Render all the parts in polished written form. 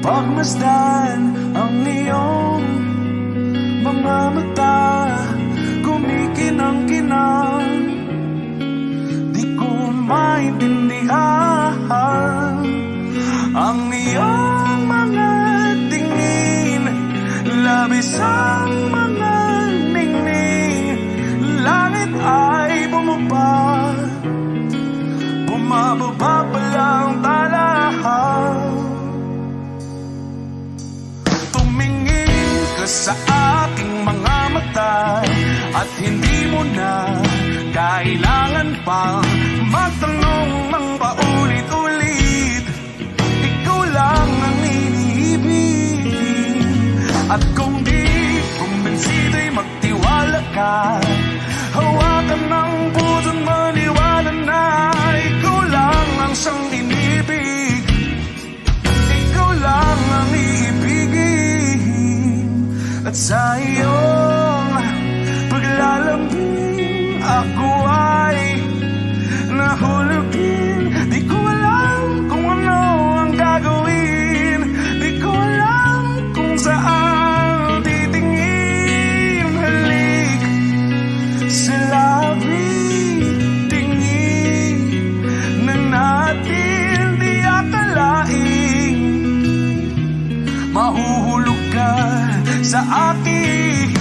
Pagmasdan ang iyong mga mata, kumikinang-kinang, di ko maintindihan ang iyong mga tingin, labis ang mga ningning. Langit ay bumaba, bumababa pa lang talahan. Tumingin ka sa aking mga mata at hindi mo na kailangan pang magtanong ng paulit-ulit. Ikaw lang ang iniibig, at kung di kumbinsido'y magtiwala ka. Hawakan ng puso't maniwala na ikaw lang ang siyang inibig. Ikaw lang ang iibigin, at sa iyong paglalambing ako ay nahulog din. Di ko alam kung ano ang gagawin, di ko alam kung saan titingin. Halik sa labi, tingin na natin di akalain mahuhulog ka sa akin.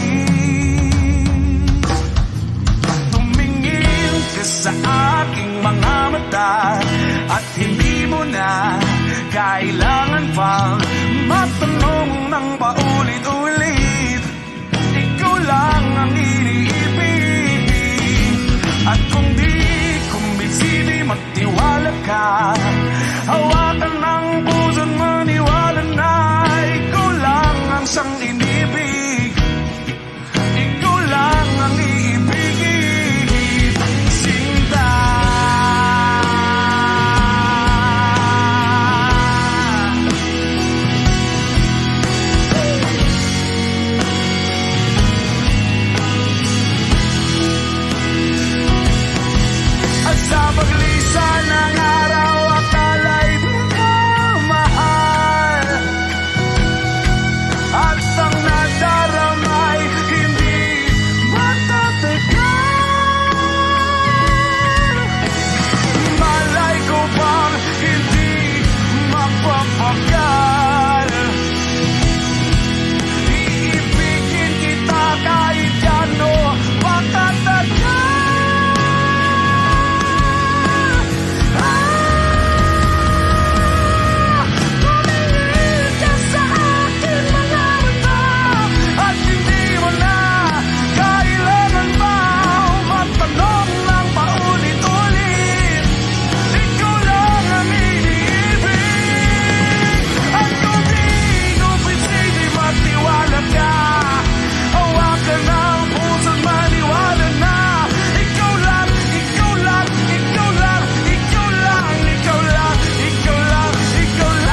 Tumingin ka sa aking mga mata at hindi mo na kailangan pang matanong ng paulit-ulit. Ikaw lang ang iniibig, at kung di kumbinsido'y magtiwala ka. Hawakan ng puso't maniwala na ikaw lang ang siyang inibig. Ikaw lang ang iibigin, Sinta. At sa paglisan ng araw, akala'y di ko mahal, at ang nadaramay hindi matatagal. Malay ko bang hindi mapapagal, iibigin kita kahit gano patatagal. Tumingin ka sa akin mga mata at hindi mo na kailangan pa matanong ng paulit-ulit. Ikaw lang ang iniibig, at kung di kumbinsido'y magtiwala ka. Hawakan ng puso't maniwala na ikaw lang, ikaw lang, ikaw lang, ikaw lang, ikaw lang, ikaw lang, ikaw lang.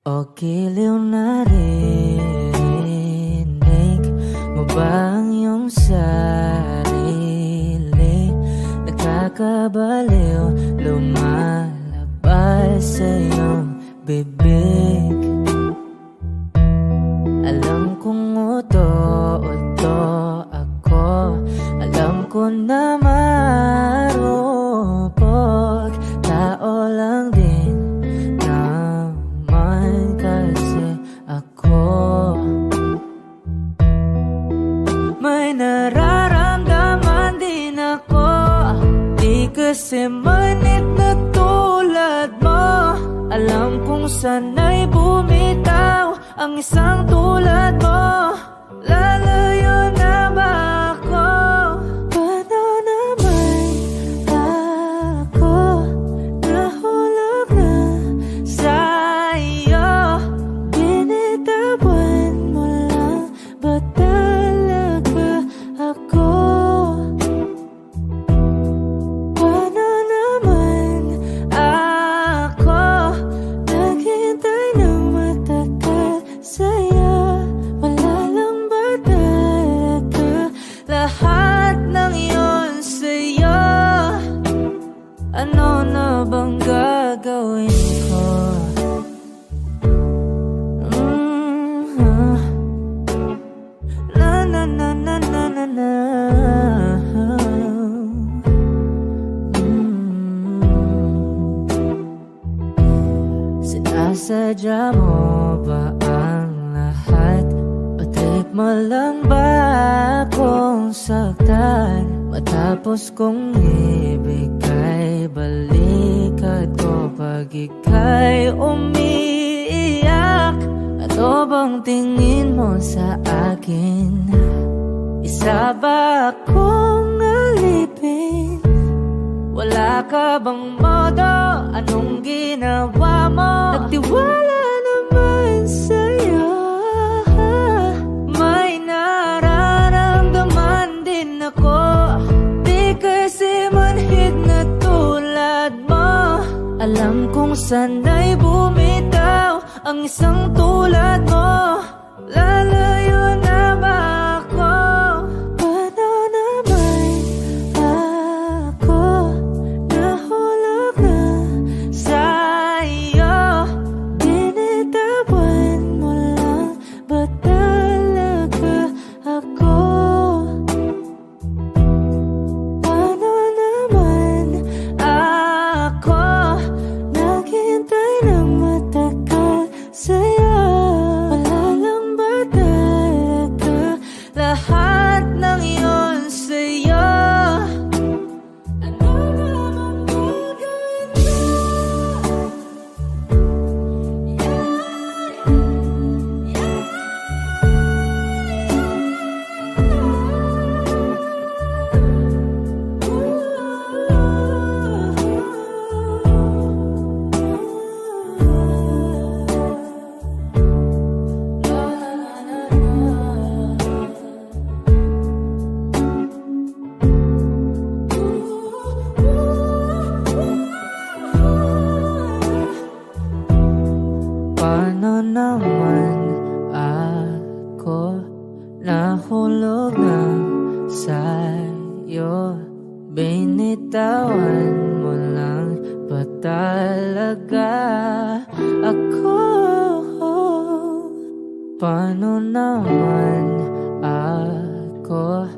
O giliw na rinig mo ba ang iyong sarili? Nakakabaliw, lumalabas sa iyong bibig. kasi manit na tulad mo. Alam kong sana'y bumitaw ang isang tulad mo. Lalayo na ba ako? Paano naman ako nahulog na sa'yo? Binitawan mo lang ba talaga ako? Paano naman ako naghintay ng matagal sa'yo? Wala lang ba talaga lahat ng yun sa'yo? Ano na bang gagawin ko? Na na na na na na na. Sinasadya mo ba ang lahat? O trip mo lang ba akong saktan? Matapos kong ibigay balikat ko pag ika'y umiiyak. Ano bang tingin mo sa akin? Isa ba akong alipin? Wala ka bang modo? Anong ginawa mo? Nagtiwala naman sa'yo. May nararamdaman din ako. Di kasi manhid na tulad mo. Alam kong sana'y bumitaw ang isang tulad mo. Lalayo na ba ako? Paano naman ako nahulog na sa'yo? Binitawan mo lang ba talaga ako? Paano naman ako naghintay ng matagal sa'yo? Wala lang ba talaga lahat ng yun sa'yo? Ano naman gagawin mo? Paano naman ako nahulog na sa'yo? Binitawan mo lang ba talaga ako? Paano naman ako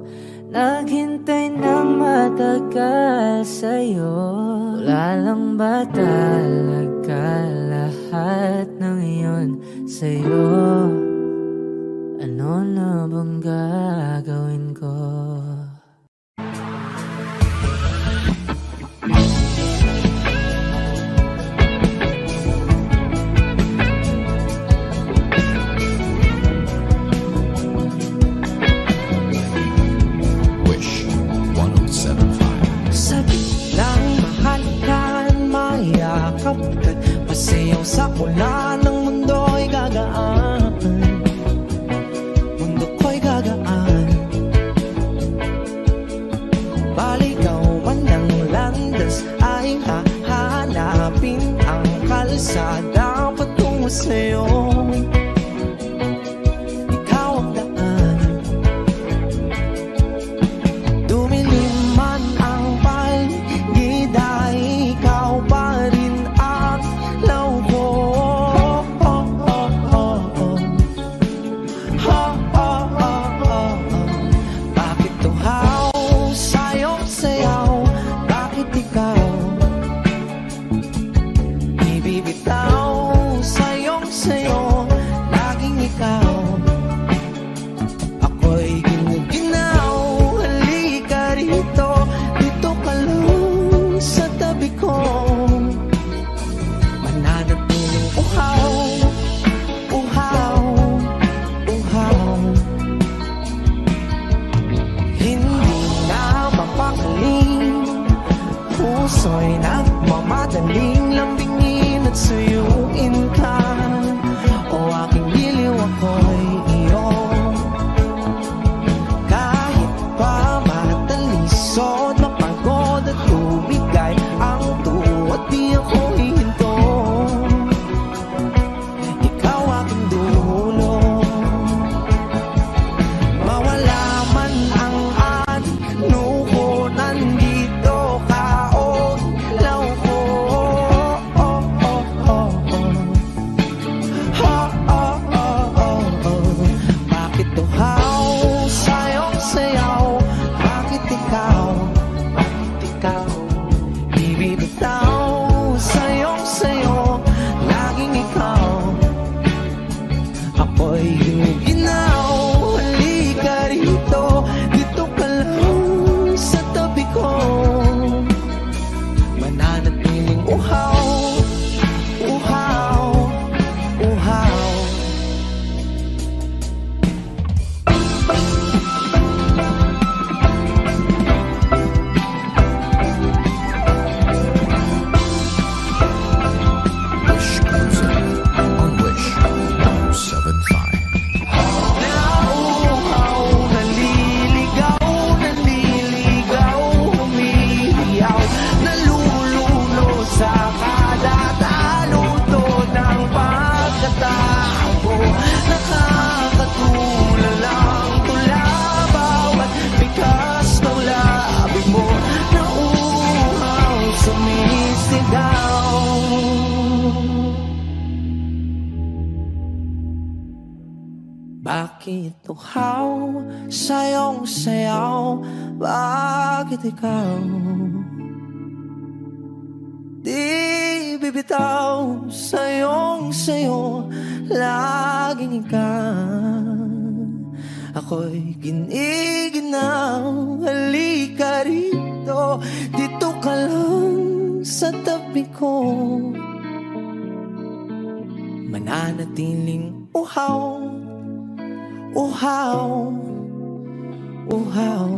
naghintay ng matagal sa'yo? Wala lang ba talaga lahat ng iyon sa'yo? Ano na bang gagawin ko? Wish 107.5. Sabi lang mahal ka, mayakap ka, pasayaw sa kula ng mundo'y gagaan. Mundo ko'y gagaan. Baligaw man ng landas ay hahanapin ang kalsada patungo sa'yo. Ikaw ang daan. Dumilim man ang paligid ay ikaw pa rin ang law ko. Bakit tuhaw sa'yo sayaw? Bakit ikaw ibibitaw sa'yo Bakit uhaw sa'yong sayaw? Bakit ikaw di bibitaw? Sa'yong sayo, laging ikaw. Ako'y giniginaw, halika rito, dito ka lang sa tabi ko. Mananatiling uhaw, uhaw, uhaw.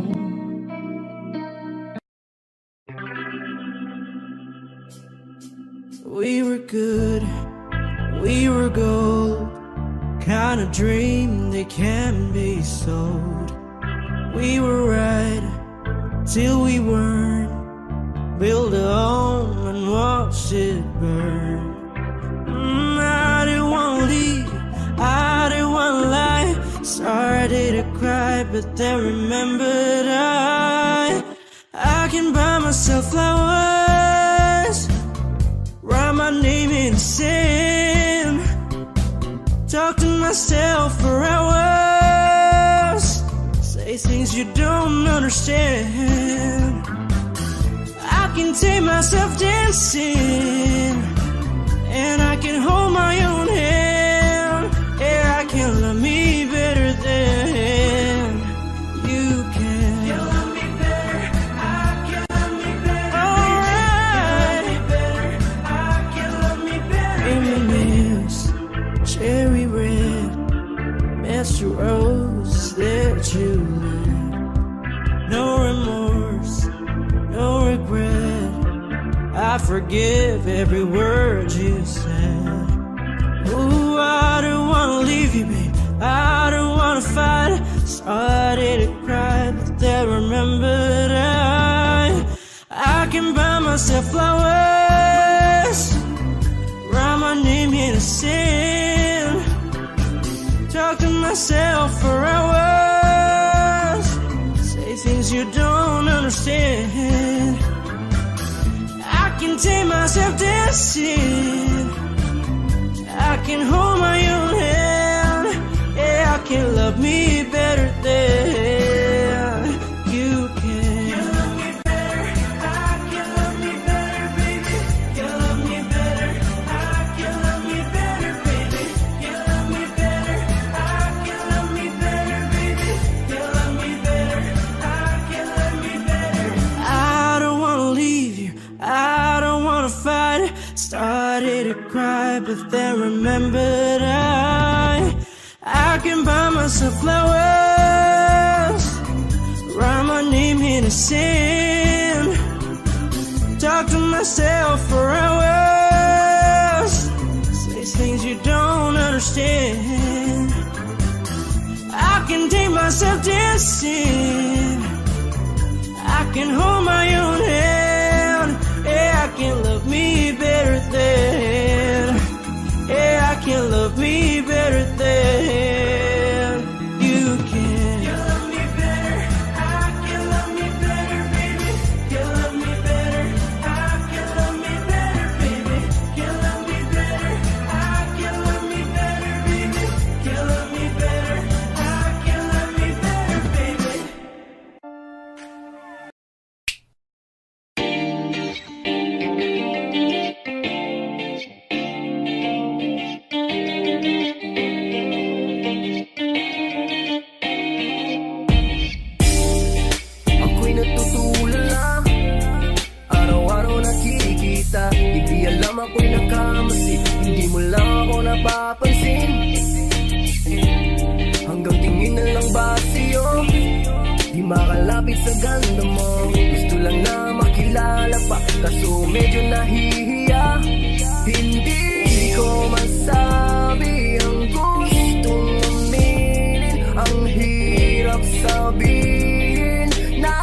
We were good, we were gold, kind of dream that can be sold. We were right till we weren't, build a home and watch it burn. I didn't wanna leave, I didn't wanna lie. Started to cry, but then remembered I can buy myself flowers, write my name in the sand, talk to myself for hours, say things you don't understand. I can take myself dancing, and I can hold my own hand. Yeah, I can love me better than you can. You love me better, I can love me better. Alright, I can love me better. M&M's, cherry red, Mr. Rose that you led. No remorse, no regret, I forgive every word you said. Ooh, I don't wanna leave you, babe, I don't wanna fight. Started to cry, but then remembered I can buy myself flowers, write my name in the sand, talk to myself for hours, say things you don't understand. I can take myself dancing, I can hold my own hand. Yeah, I can love me better than you can. You love me better, I can love me better, baby. You love me better, I can love me better, baby. You love me better, I can love me better, baby. You love me better, I can love me better. I don't wanna leave you, I don't wanna fight. Started to cry, but then remembered I can buy myself flowers, write my name in the sand, talk to myself for hours, say things you don't understand. I can take myself dancing, I can hold my own hand. Yeah, I can love me better than, yeah, I can love me better than you can. You love me better, I can love me better, baby. You love me better, I can love me better, baby. You love me better, I can love me better, baby. You love me better, I can love me better, baby. makalapit sa ganda mo. Gusto lang na makilala pa, kaso medyo nahihiya. Hindi ko masabi ang gustong aminin, ang hirap sabihin na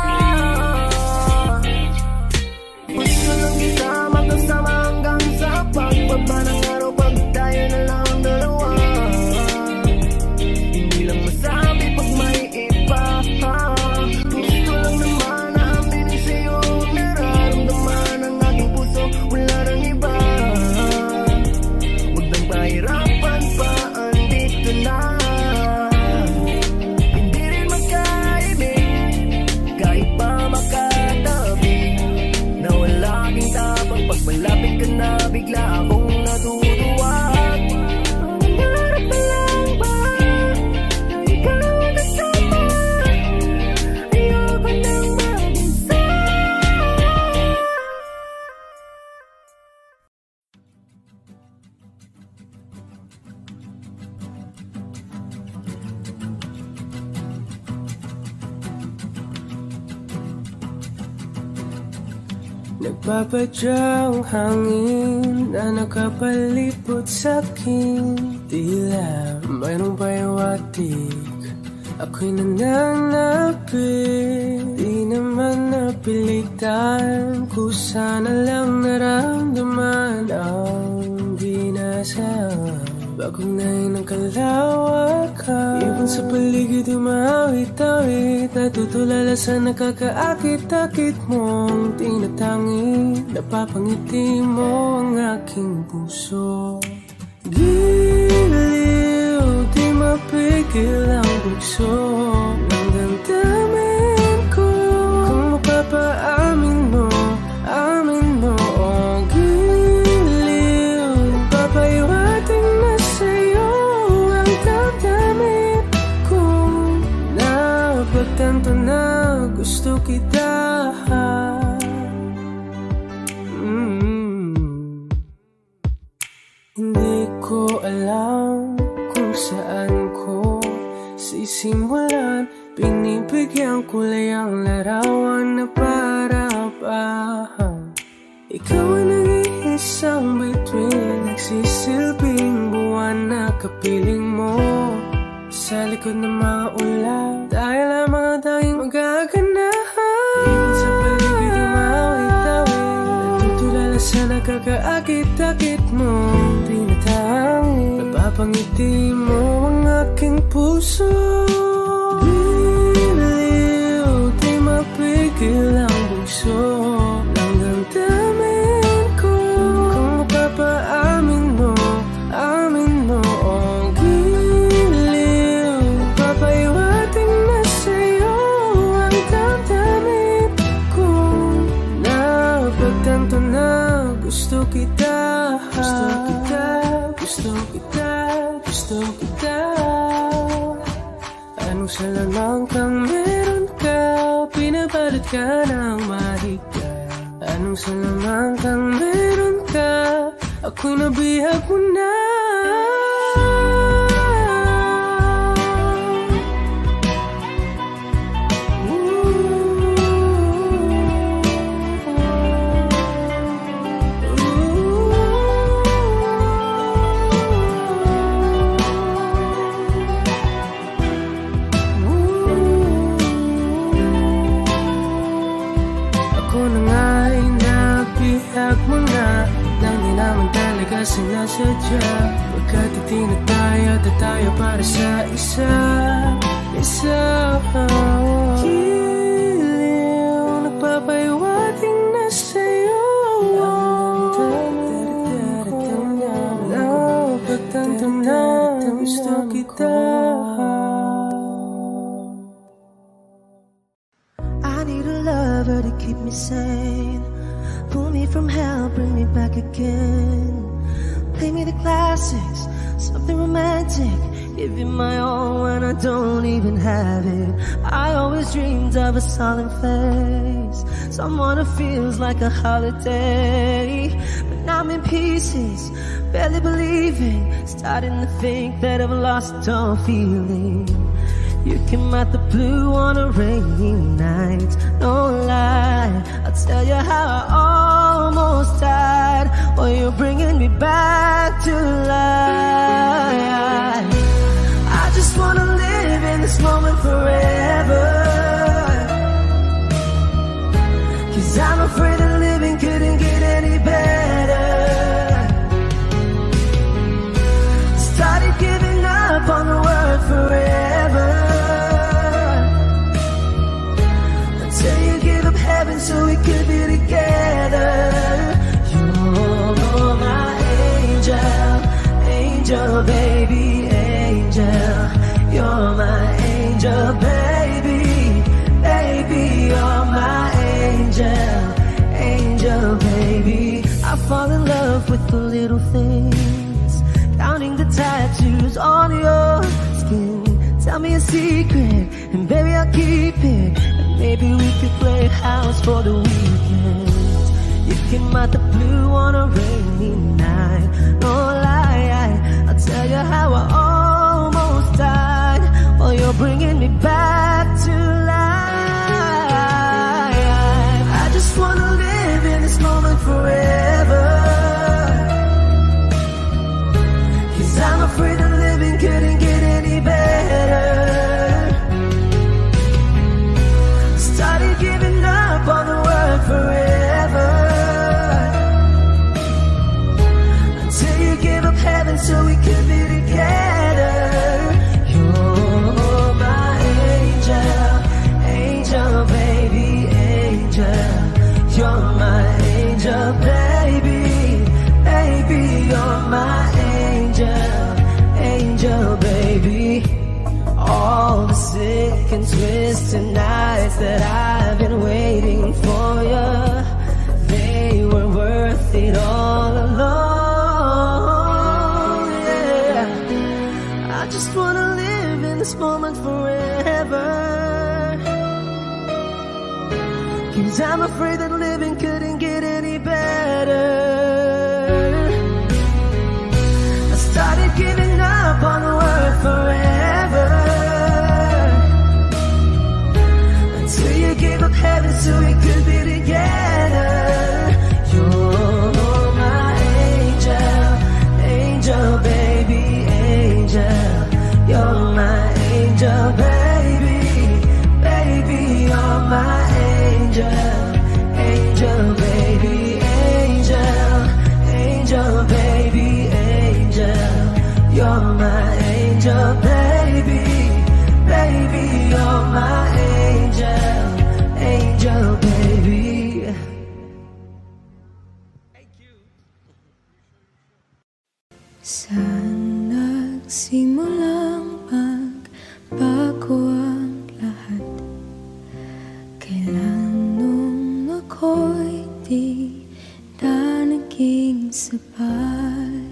gusto lang kita makasama hanggang sa pagbaba ng araw, pag tayo na lang ang dalawa. Hindi lang masabi pag may iba. Gusto lang naman na aminin sa'yo ang nararamdaman ng aking puso, wala nang iba. Huwag nang pahirapan pa, andito na. Hindi rin magkaibig kahit pa makatabi, na wala aking tapang pag malapit ka na, bigla akong natutuwa. Nangarap na lang ba na ikaw ang kasama? Ayoko nang mag-isa. Nagpapadyang hangin na nakapalipot sa'kin, tila mayroong payawatig, ako'y nananapit. Di naman napilitan, kusana lang naramdaman ang ginasaan. Bagong nain ng kalawakan, ibon sa paligid umawit-awit, natutulala sa nakakaakit-akit mong tinatangi. Napapangiti mo ang aking puso. Giliw, di mapigil ang bugso ng damdamin ko. Kung mapapaamin mo, amin mo. Oh, giliw, papayawating na sa'yo ang damdamin ko. Napagtanto na gusto kita. Hindi ko alam kung saan ko sisimulan, pinibigyan kulay ang larawan na para-parahan. Ikaw ang nag-iisang bituin, nagsisilbing buwan na kapiling mo. Sa likod ng mga ulap, tayo lamang ang tanging magaganahan. Ibon sa paligid umawit-awit, natutulala sa nakakaakit-akit mo. Tinatangi, napapangiti mo ang aking puso. Giliw, di mapigil ang bugso ng damdamin ko. Kung mapapaamin mo, amin mo. Oh, giliw, papayawating na sa'yo ang damdamin ko. Napagtanto na gusto kita. Gusto kita, gusto kita, gusto kita. Anong salamang kang meron ka, pinabalot ka ng mahigpit. Anong salamang kang meron ka, ako'y nabihag mo na. Sinasadya, pagkat itinataya tayo para sa isa. Giliw, nagpapayawating na sa'yo. Napagtanto na gusto kita. I need a lover to keep me sane, pull me from hell, bring me back again. Play me the classics, something romantic. Give you my all when I don't even have it. I always dreamed of a solemn face, someone who feels like a holiday. But now I'm in pieces, barely believing, starting to think that I've lost all feeling. You came out the blue on a rainy night. No lie, I'll tell you how I almost died. Oh, you're bringing me back to life. I just wanna live in this moment forever, 'cause I'm afraid that living couldn't get any better. Started giving up on the word forever, until you gave up heaven so we could be together. You're my angel, angel baby, angel. You're my angel baby, baby. You're my angel, angel baby. I fall in love with the little things, counting the tattoos on your skin. Tell me a secret, and baby I'll keep it. And maybe we could play house for the weekend. You came out the blue on a rainy night. No lie, I'll tell you how I almost died. Oh, you're bringing me back to life. I just wanna live in this moment forever, 'cause I'm afraid that living couldn't get any better. Started giving up on the word forever, until you gave up heaven so we could be together. You're my angel, angel baby, angel. You're my angel baby, baby. You're my angel, angel baby. All the sick and twisted nights that I've been waiting for you, they were worth it all alone. Yeah, I just wanna live in this moment forever, 'cause I'm afraid that living couldn't get any better. I started giving up on the word forever, until you gave up heaven so we could be together. You're my angel, angel baby, angel. You're my angel baby, baby. You're my angel, angel baby, angel, angel baby, angel. You're my angel baby, baby. You're my angel, angel baby. Saan nagsimulang magbago ang lahat? Kailan nung ako'y di na naging sapat?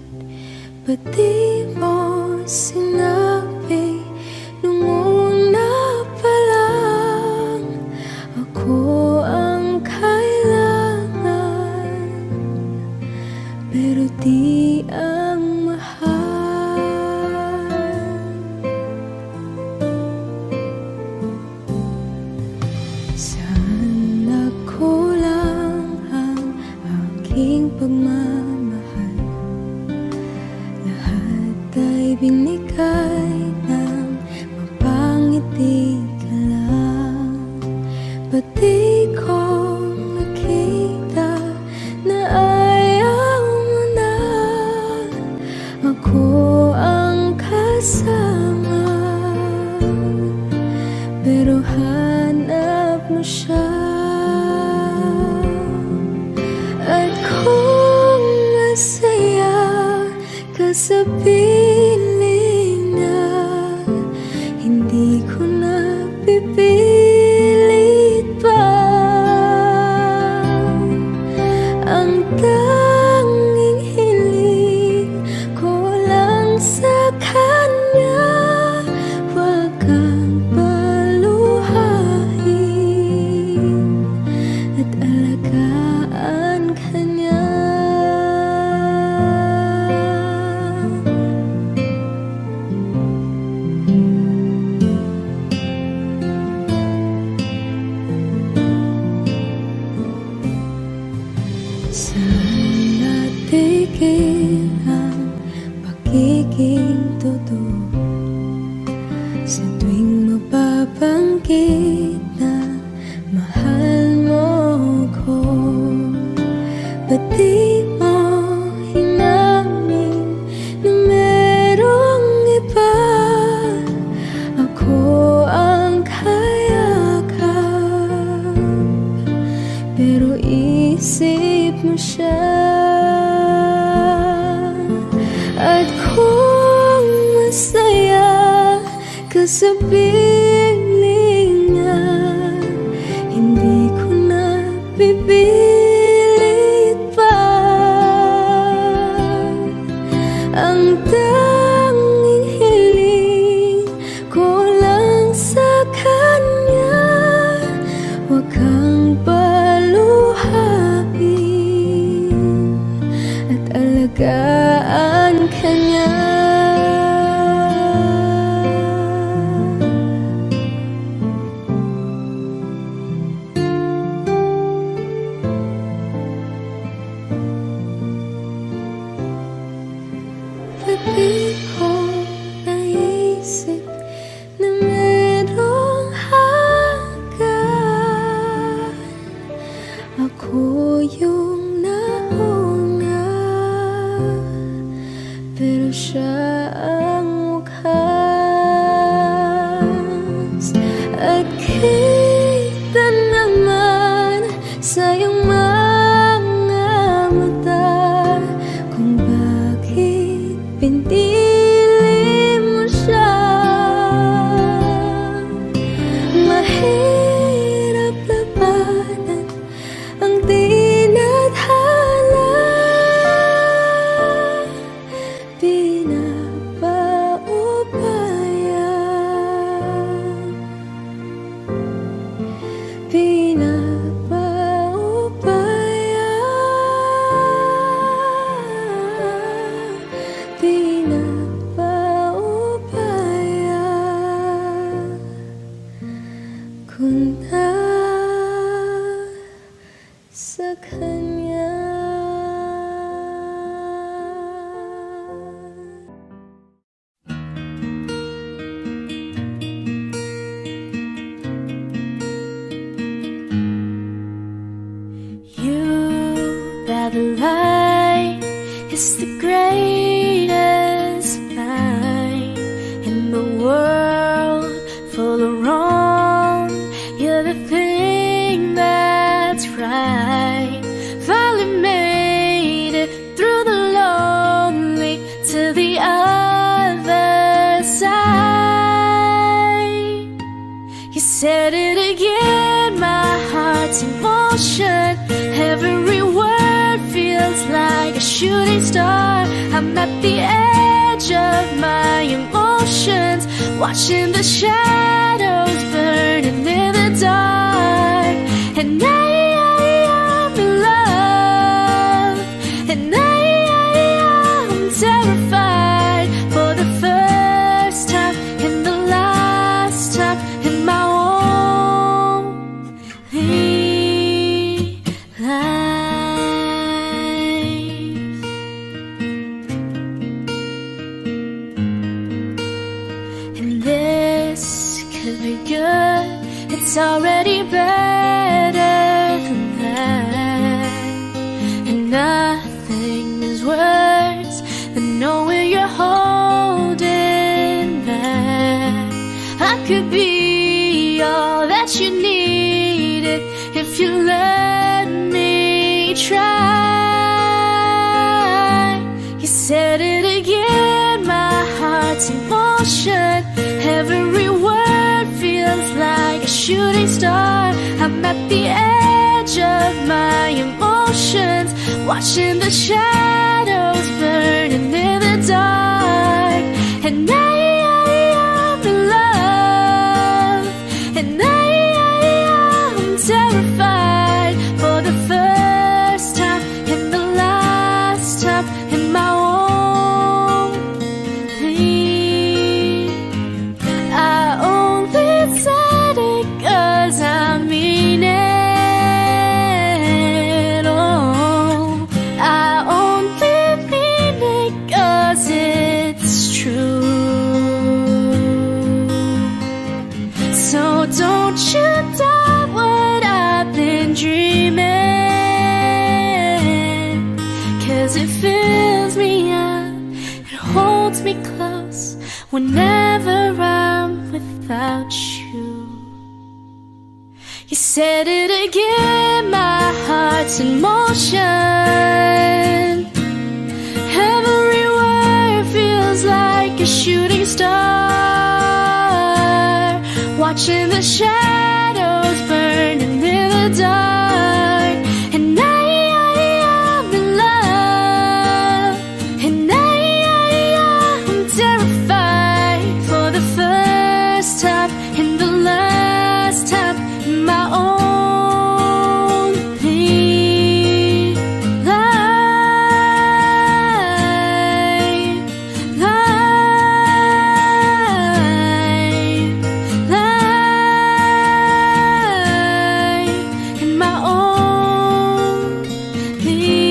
Ba't di mo sinabi nung una pa lang ako ang kailangan, pero di ang mahal? kasapilingan. Hindi ko na pipilit pa. Ang tanging hiling ko lang sa kanya, huwag kang paluhain at alagaan ka niya. Di ko naisip na merong hanggan. Ako yung nauna, pero siya ang wakas. At kita naman sa iyong mga mata kung bakit pinili mo siya. Mahirap labanan ang tinadhana, punta sa kanya. You better light is the greatest line in the world full of wrong. You're the thing that's right. Finally made it through the lonely to the other side. You said it again, my heart's in motion. Every word feels like a shooting star. I'm at the edge of my emotions, watching the shadows burning in the dark. And I'm in love, and I'm terrified for the first time and the last time in my lonely life. And this could be good, it's already better than that. And nothing is worse than knowing you're holding back. I could be all that you needed if you let me try. You said it again, my heart's in motion. Every word feels like a shooting star. I'm at the edge of my emotions, watching the shadows burning in the dark. And I'm in love, and I'm terrified for the first time and the last time in my lonely. I only said it 'cause I mean it. Oh, I only mean it 'cause it's true. So don't you doubt what I've been dreaming, 'cause it fills me up, it holds me close whenever I'm without you. You said it again, my heart's in motion. Every word feels like a shooting star. watching the shadows burning in the dark. And I am in love, and I'm terrified for the first time and the last time in my own complete in my own complete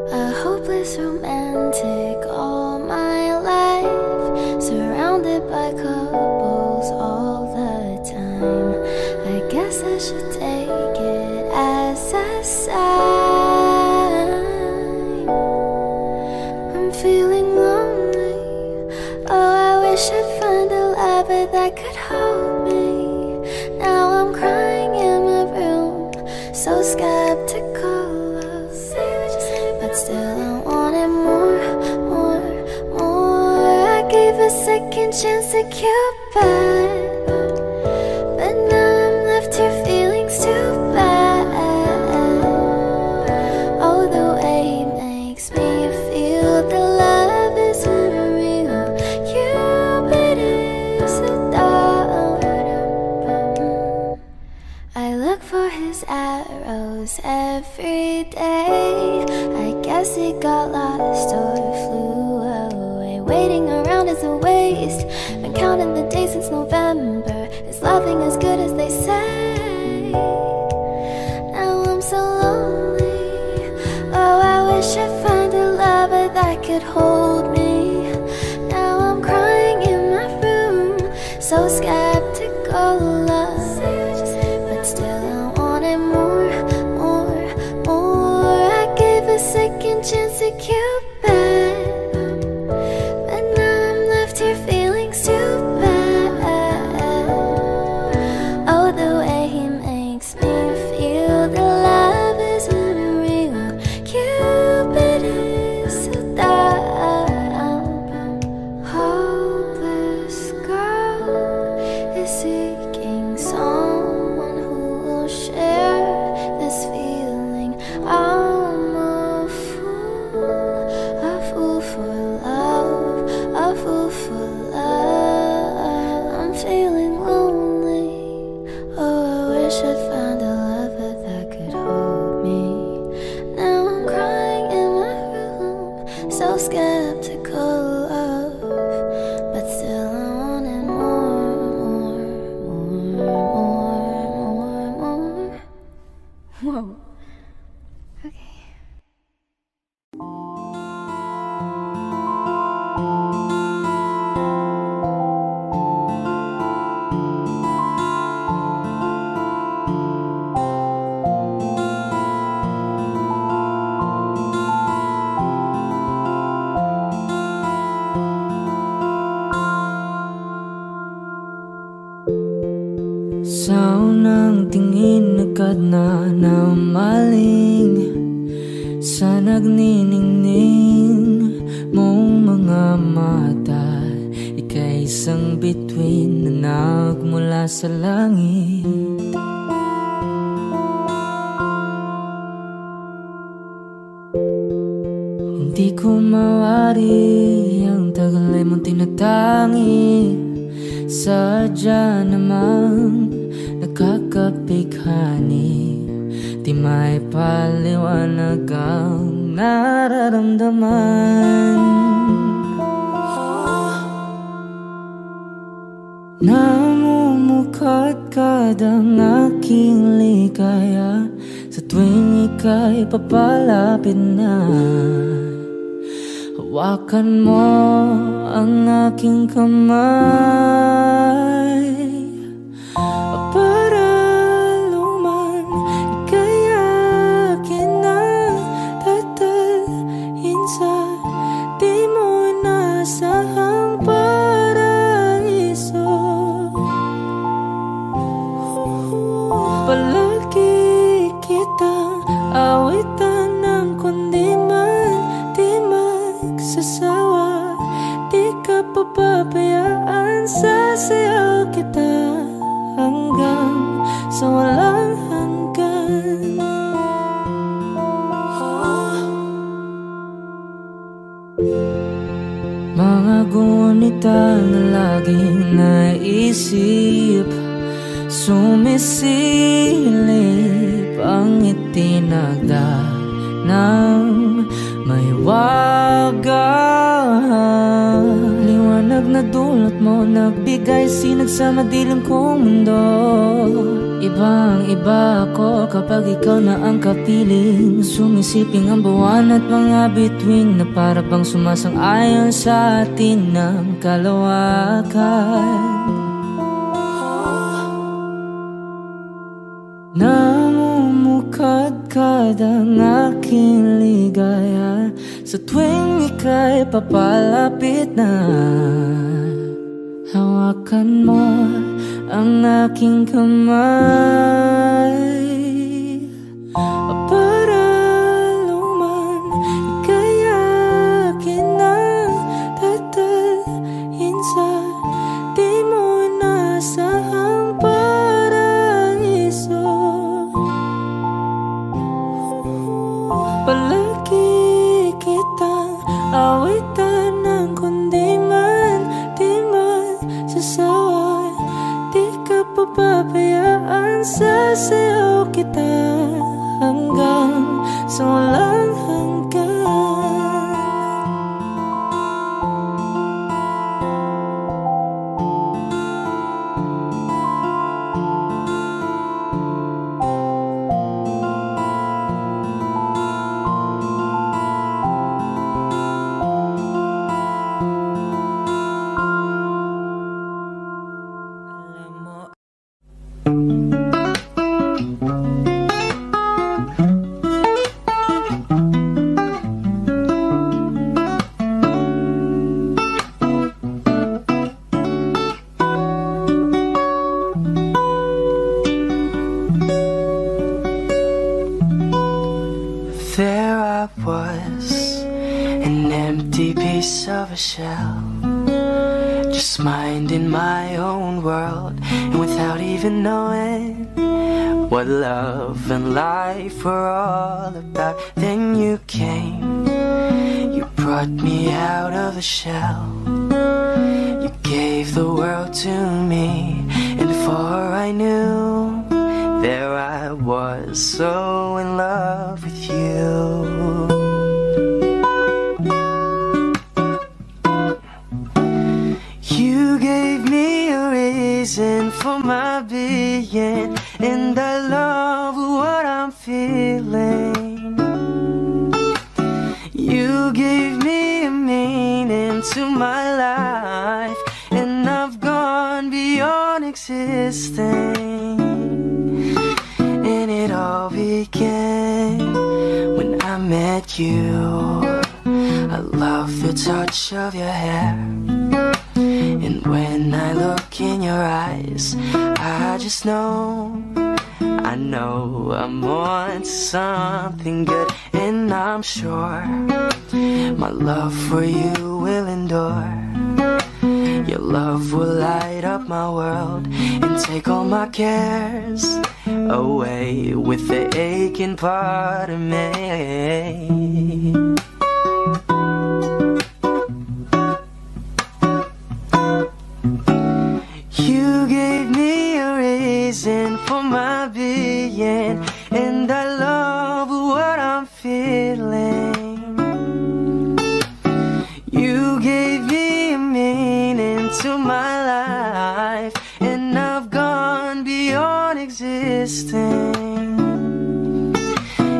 a hopeless romantic all my life, surrounded by couples all the time. I guess I should take it as a sign. I'm feeling lonely. Oh, I wish I'd find a lover that could hold me. Now I'm crying in my room, so skeptical. But still I wanted more. I gave a second chance to Cupid, but now I'm left here feeling too bad. Oh, the way he makes me feel that love isn't real. Cupid is so dumb. I look for his arrows every day. I guess he got lost or flew away. Waiting around is a waste. Been counting the days since November. Is loving as good as they say? Now I'm so lonely. Oh, I wish I'd find a lover that could hold me. Now I'm crying in my room, so skeptical of. But still I wanted more. I gave a second chance to Cupid, but now I'm left here feeling too bad. Oh, the way he makes me feel that love isn't real. Cupid is so dumb. Hopeless girl is seeking someone who will share this feeling. I'm a fool for love, a fool for love. I'm feeling lonely. Oh, I wish I'd find a lover that could hold me. Now I'm crying in my room, so skeptical of, but still I wanted more. Whoa. Okay. Sa unang tingin agad na namaling sa nagniningning mong mga mata. Ika'y isang bituin na nagmula sa langit. Hindi ko mawari ang tagal ay mong tinatangi. Sadya namang nakakapighani, di may paliwanag ang nararamdaman. Namumukadkad ang aking ligaya sa tuwing ika'y papalapit na. Hawakan mo ang aking kamay para luman ika'y akin na tatalhin sa di mo nasahang paraiso. Palagi kitang awitan ng kundi man di magsasawa. Di ka papabayaan, sasayaw kita hanggang sa walang hanggan. Mga gunita na laging naisip, sumisilip ang itinagda ng may wagang liwanag na dulot mo, nagbigay sinag sa madilim kong mundo. Ibang iba ako kapag ikaw na ang kapiling, sumisiping ang buwan at mga bituin na para bang sumasang-ayon sa atin ng kalawakan. Namumukadkad ang aking ligaya sa tuwing ika'y papalapit na. Hawakan mo ang aking kamay para luman ika'y akin na tatalhin sa di mo inasahang paraiso. Palagi kitang awitan ng kundi man di magsasawa. Di ka papabayaan, sasayaw kita hanggang sa walang hanggan. There I was, an empty piece of a shell, just minding my own world, and without even knowing what love and life were all about. Then you came, you brought me out of the shell, you gave the world to me, and before I knew, there I was, so in love with you. You gave me a reason for my being, and I love what I'm feeling. You gave me a meaning to my life, and I've gone beyond existing. And it all began when I met you. I love the touch of your hair, and when I look in your eyes, I just know, I know I'm on to something good. And I'm sure my love for you will endure. Your love will light up my world and take all my cares away with the aching part of me. You gave me a reason for my being, and I love what I'm feeling. You gave me a meaning to my life, and I've gone beyond existing.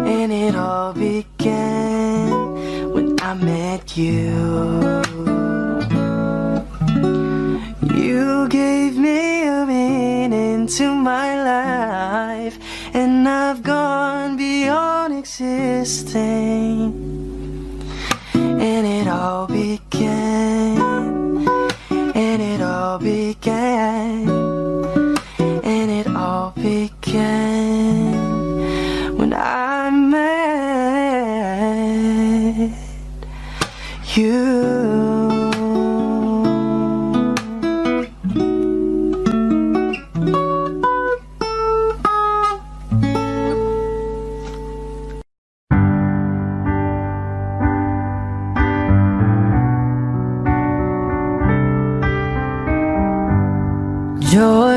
And it all began when I met you. You gave me a meaning to my life, and I've gone beyond existing. And it all began, and it all began, and it all began when I met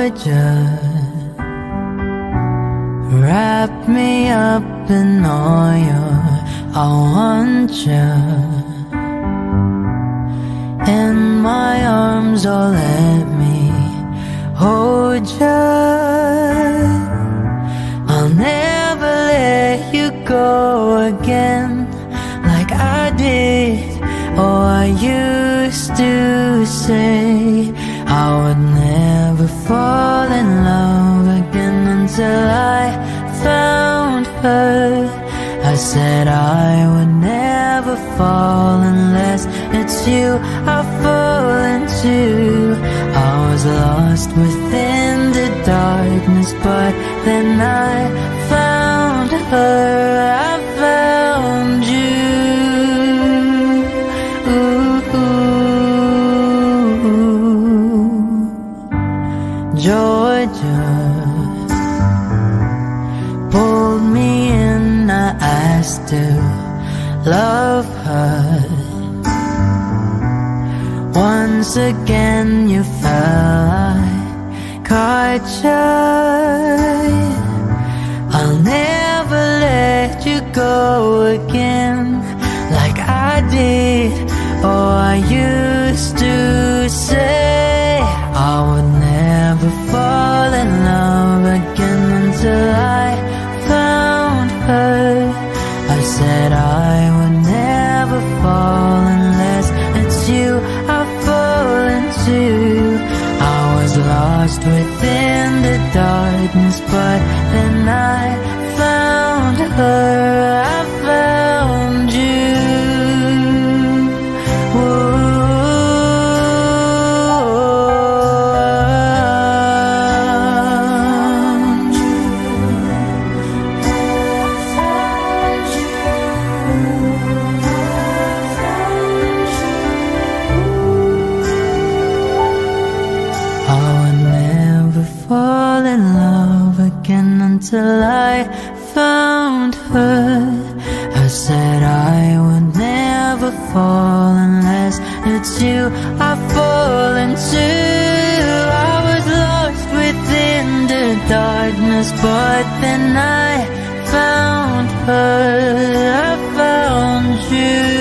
Georgia, wrap me up in oil. I want you in my arms, oh let me hold you. I'll never let you go again like I did. Oh, I used to say I would never fall in love again until I found her. I said I would never fall unless it's you I fall into. I was lost within the darkness, but then I found her. I found you. Georgia pulled me in, I asked to love her. Once again you fell, I caught you. I'll never let you go again like I did. Oh, I used to say I would never fall in love again until I found her. I said I would never fall unless it's you I fall into. I was lost within the darkness, but then I found her. I found you. Fall in love again until I found her. I said I would never fall unless it's you I fall into. I was lost within the darkness, but then I found her. I found you.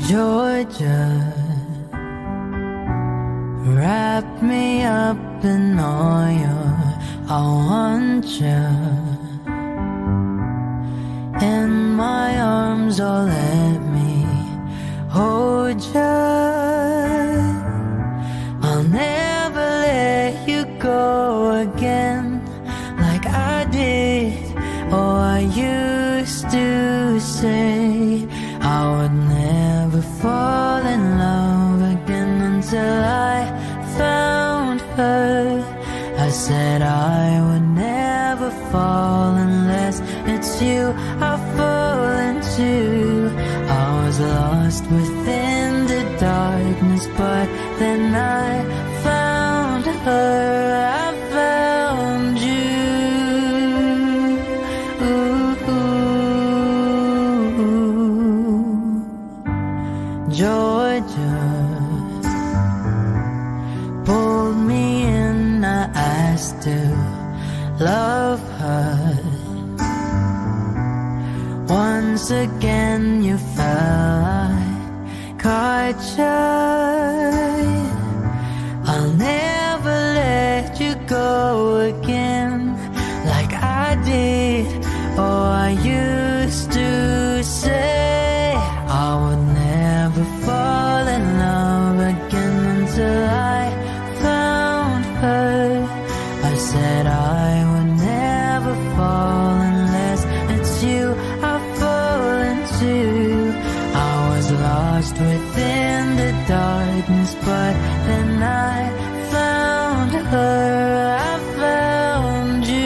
Georgia, wrap me up in oil. I want you in my arms, oh let me hold you. I'll never let you go again like I did. Oh, I used to say I would never fall in love again until I found her. I said I would never fall unless it's you I fall into. I was lost within the darkness, but then I found her. I found you. Georgia pulled me in, I still love her. Once again you fell, I caught you. I'll never let you go again like I did. Oh, I used to say I would never fall in love again until I found her. I said I would never fall unless it's you I fall into. I was lost within the darkness, but then I found her. I found you.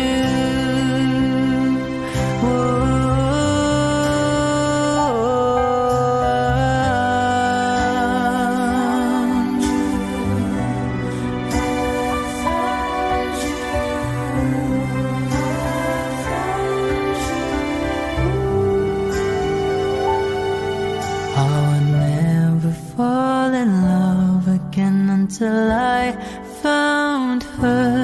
Until I found her.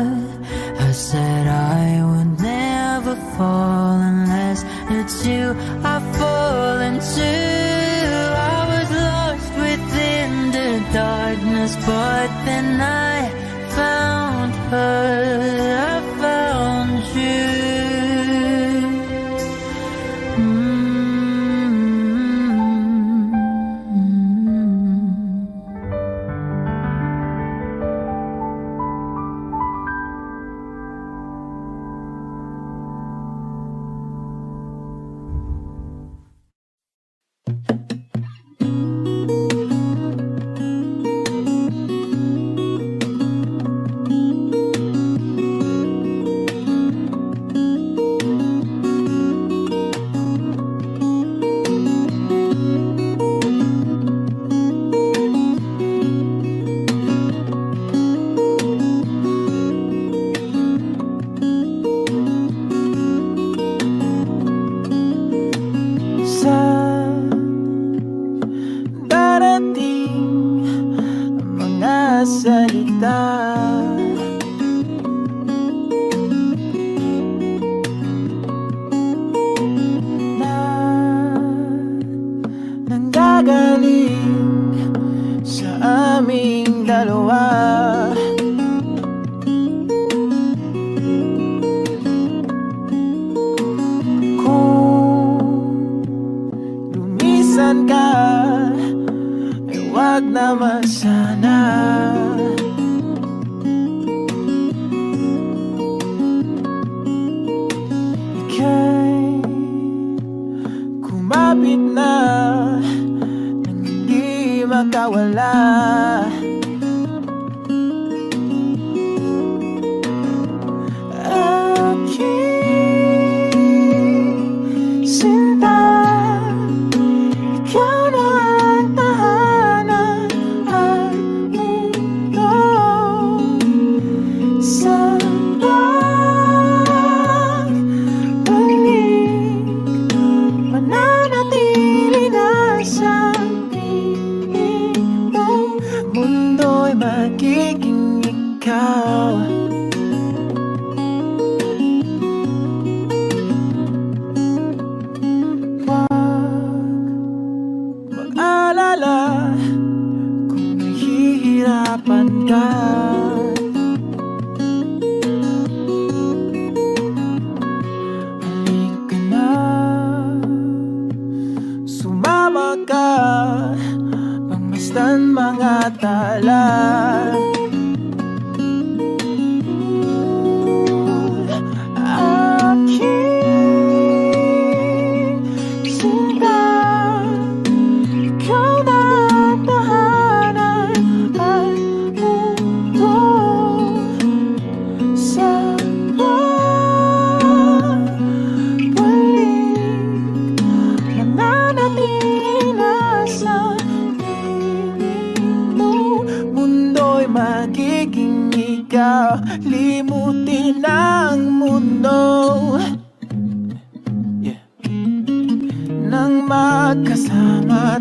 I said I would never fall unless it's you I fall into. I was lost within the darkness, but then I found her. I found you.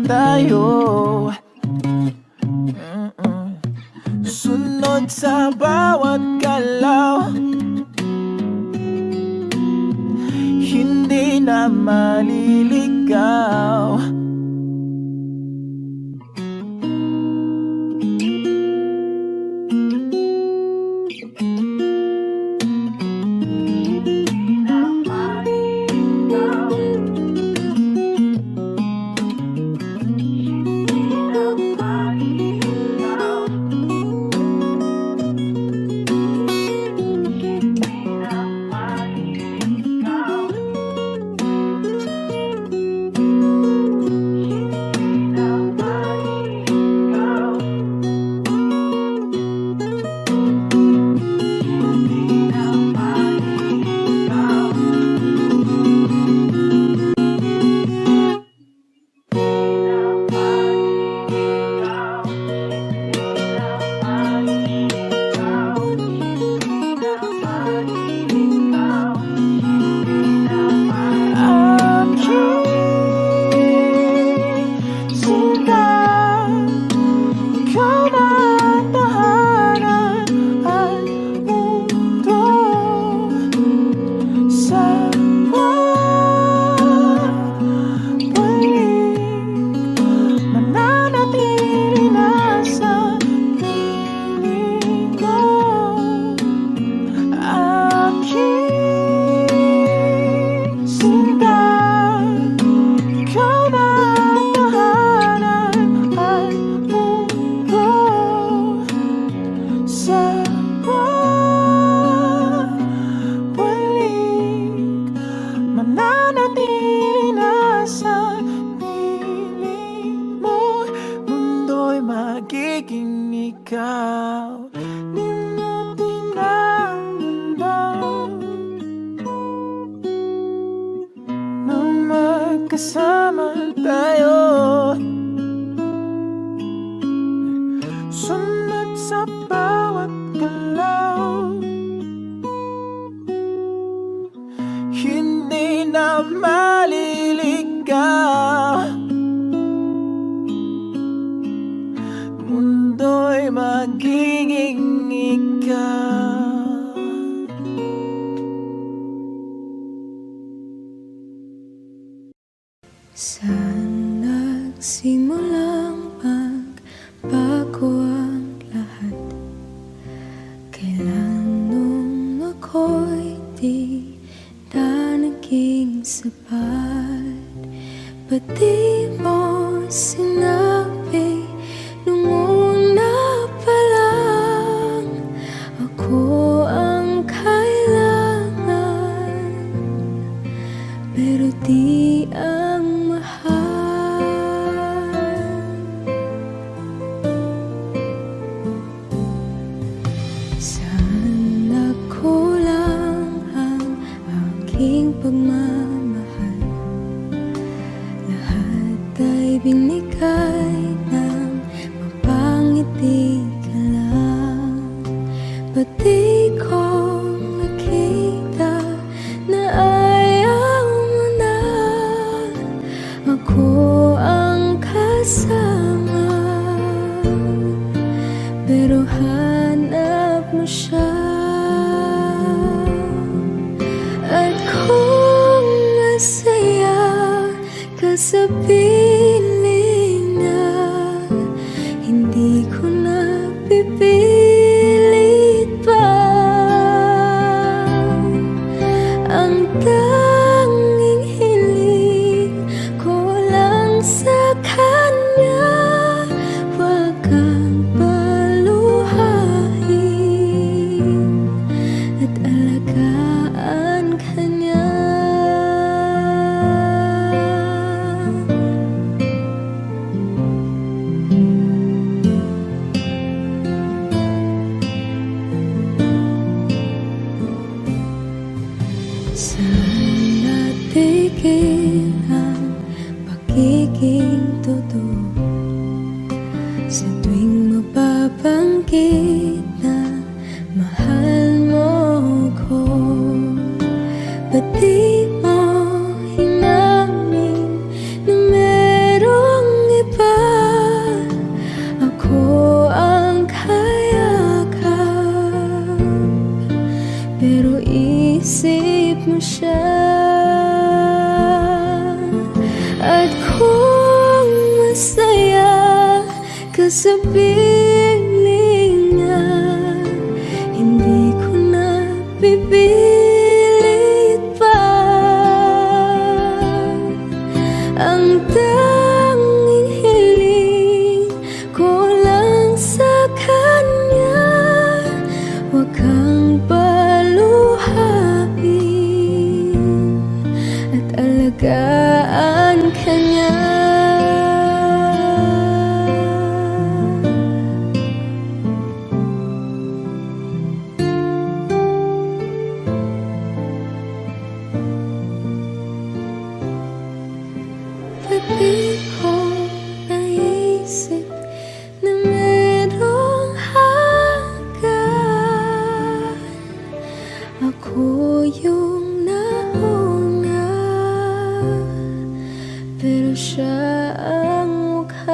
tayo. Sunod sa bawat galaw, hindi na maliligaw. Saan nagsimulang magbago ang lahat? Kailan nung ako'y di na naging sapat? Ba't di mo sinabi nung una pa lang ako ang kailangan, pero di ang pagmamahal, lahat ay binigay ng mapangiti ka lang. Ba't di ko nakita na ayaw mo na ako ang kasama, pero hanap mo siya. At kung masaya ka sa piling na, hindi ko na pipilit pa. Ang tanging hiling ko lang sa kanya, wag kang paluhain at alagaan kanya. Saan natigil ang pagiging totoo sa tuwing mapapanggit na mahal mo ko? Ba't di mo hinamin na merong isip mo siya. At kung masaya ka sa piling niya, hindi ko na pipilit pa. Ang tanging hiling ko lang sa kanya, huwag kang paluhain at alagaan ka niya. Pati ko naisip na merong hanggan, ako yung nauna, pero siya ang wakas.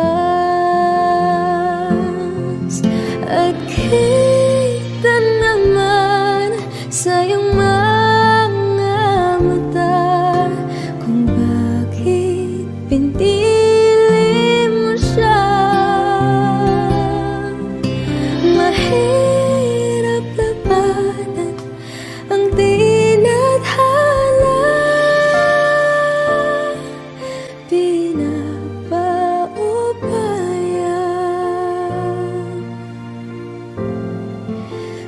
At kita naman sa iyong mga mata kung bakit pinili mo siya. Mahirap labanan ang tinadhana, pinapaubaya,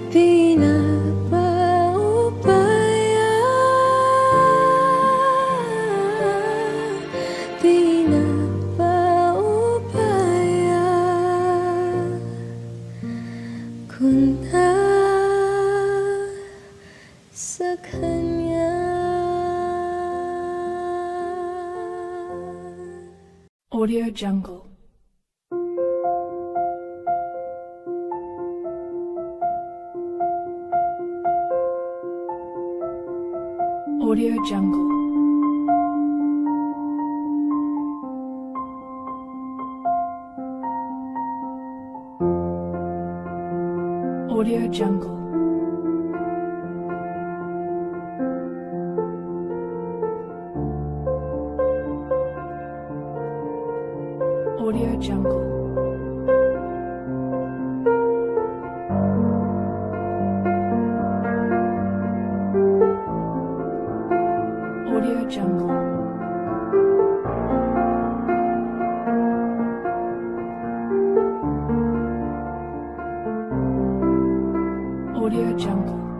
pinapaubaya, pinapaubaya kung nasa kanya. Audio Jungle. Audio Jungle. Audio Jungle. Audio Jungle. Audio Jungle. Audio Jungle.